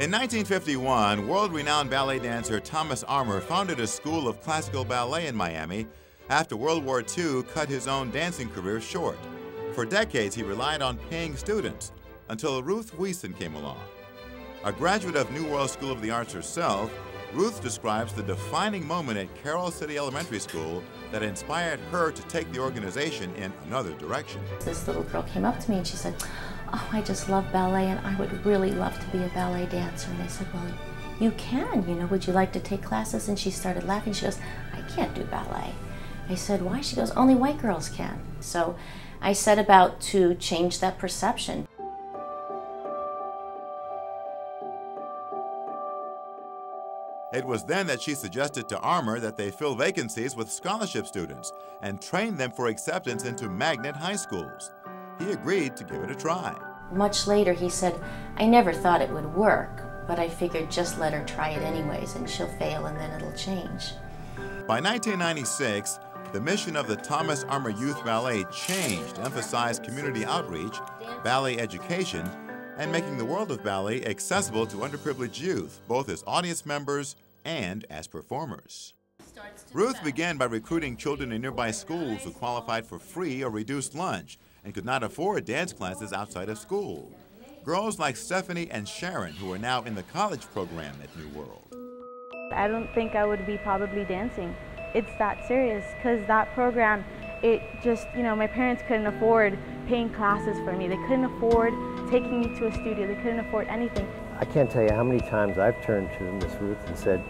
In 1951, world-renowned ballet dancer Thomas Armour founded a school of classical ballet in Miami after World War II cut his own dancing career short. For decades, he relied on paying students until Ruth Wiesen came along. A graduate of New World School of the Arts herself, Ruth describes the defining moment at Carroll City Elementary School that inspired her to take the organization in another direction. This little girl came up to me and she said, "Oh, I just love ballet and I would really love to be a ballet dancer." And I said, "Well, you can, would you like to take classes?" And she started laughing. She goes, "I can't do ballet." I said, "Why?" She goes, "Only white girls can." So I set about to change that perception. It was then that she suggested to Armour that they fill vacancies with scholarship students and train them for acceptance into magnet high schools. He agreed to give it a try. Much later he said, "I never thought it would work, but I figured just let her try it anyways and she'll fail and then it'll change." By 1996, the mission of the Thomas Armour Youth Ballet changed to emphasize community outreach, ballet education, and making the world of ballet accessible to underprivileged youth, both as audience members and as performers. Ruth began by recruiting children in nearby schools who qualified for free or reduced lunch and could not afford dance classes outside of school. Girls like Stephanie and Sharon, who are now in the college program at New World. I don't think I would be probably dancing. It's that serious, because that program, it just, my parents couldn't afford paying classes for me. They couldn't afford taking me to a studio. They couldn't afford anything. I can't tell you how many times I've turned to Miss Ruth and said,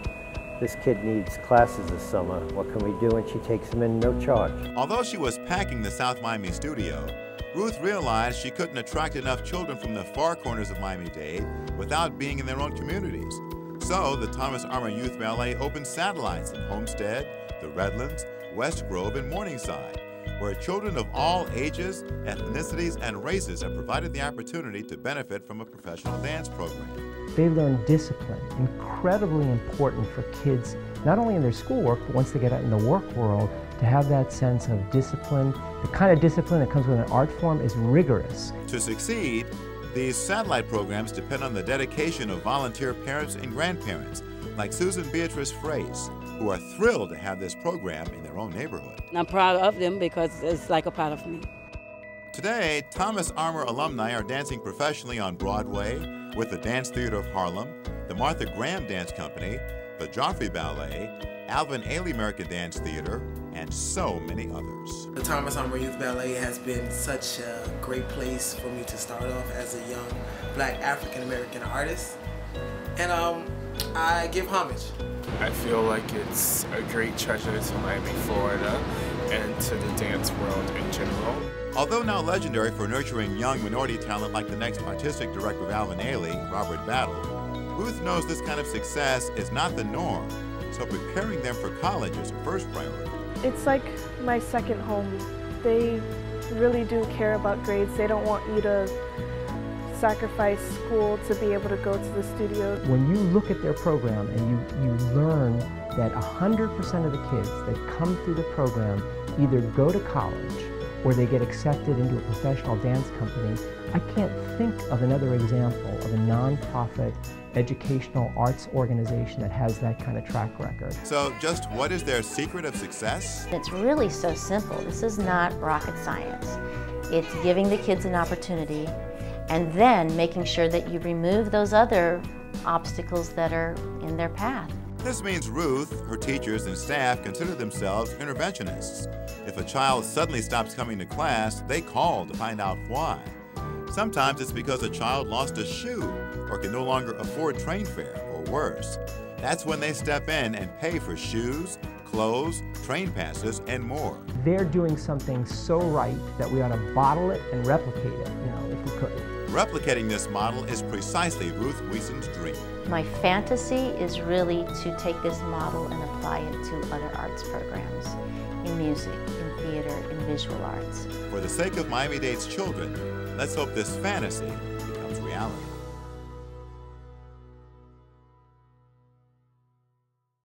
"This kid needs classes this summer. What can we do?" And she takes them in no charge. Although she was packing the South Miami studio, Ruth realized she couldn't attract enough children from the far corners of Miami-Dade without being in their own communities. So the Thomas Armour Youth Ballet opened satellites in Homestead, the Redlands, West Grove, and Morningside, where children of all ages, ethnicities, and races are provided the opportunity to benefit from a professional dance program. They learn discipline, incredibly important for kids, not only in their schoolwork, but once they get out in the work world, to have that sense of discipline. The kind of discipline that comes with an art form is rigorous. To succeed, these satellite programs depend on the dedication of volunteer parents and grandparents, like Susan Beatrice Frace, who are thrilled to have this program in their own neighborhood. I'm proud of them because it's like a part of me. Today, Thomas Armour alumni are dancing professionally on Broadway with the Dance Theater of Harlem, the Martha Graham Dance Company, the Joffrey Ballet, Alvin Ailey American Dance Theater, and so many others. The Thomas Armour Youth Ballet has been such a great place for me to start off as a young Black African American artist, and I give homage. I feel like it's a great treasure to Miami, Florida, and to the dance world in general. Although now legendary for nurturing young minority talent like the next artistic director of Alvin Ailey, Robert Battle, Ruth knows this kind of success is not the norm, so preparing them for college is her first priority. It's like my second home. They really do care about grades. They don't want you to sacrifice school to be able to go to the studio. When you look at their program and you learn that 100% of the kids that come through the program either go to college or they get accepted into a professional dance company, I can't think of another example of a nonprofit educational arts organization that has that kind of track record. So just what is their secret of success? It's really so simple. This is not rocket science. It's giving the kids an opportunity and then making sure that you remove those other obstacles that are in their path. This means Ruth, her teachers, and staff consider themselves interventionists. If a child suddenly stops coming to class, they call to find out why. Sometimes it's because a child lost a shoe or can no longer afford train fare, or worse. That's when they step in and pay for shoes, clothes, train passes, and more. They're doing something so right that we ought to bottle it and replicate it, if we could. Replicating this model is precisely Ruth Wiesen's dream. My fantasy is really to take this model and apply it to other arts programs, in music, in theater, in visual arts. For the sake of Miami-Dade's children, let's hope this fantasy becomes reality.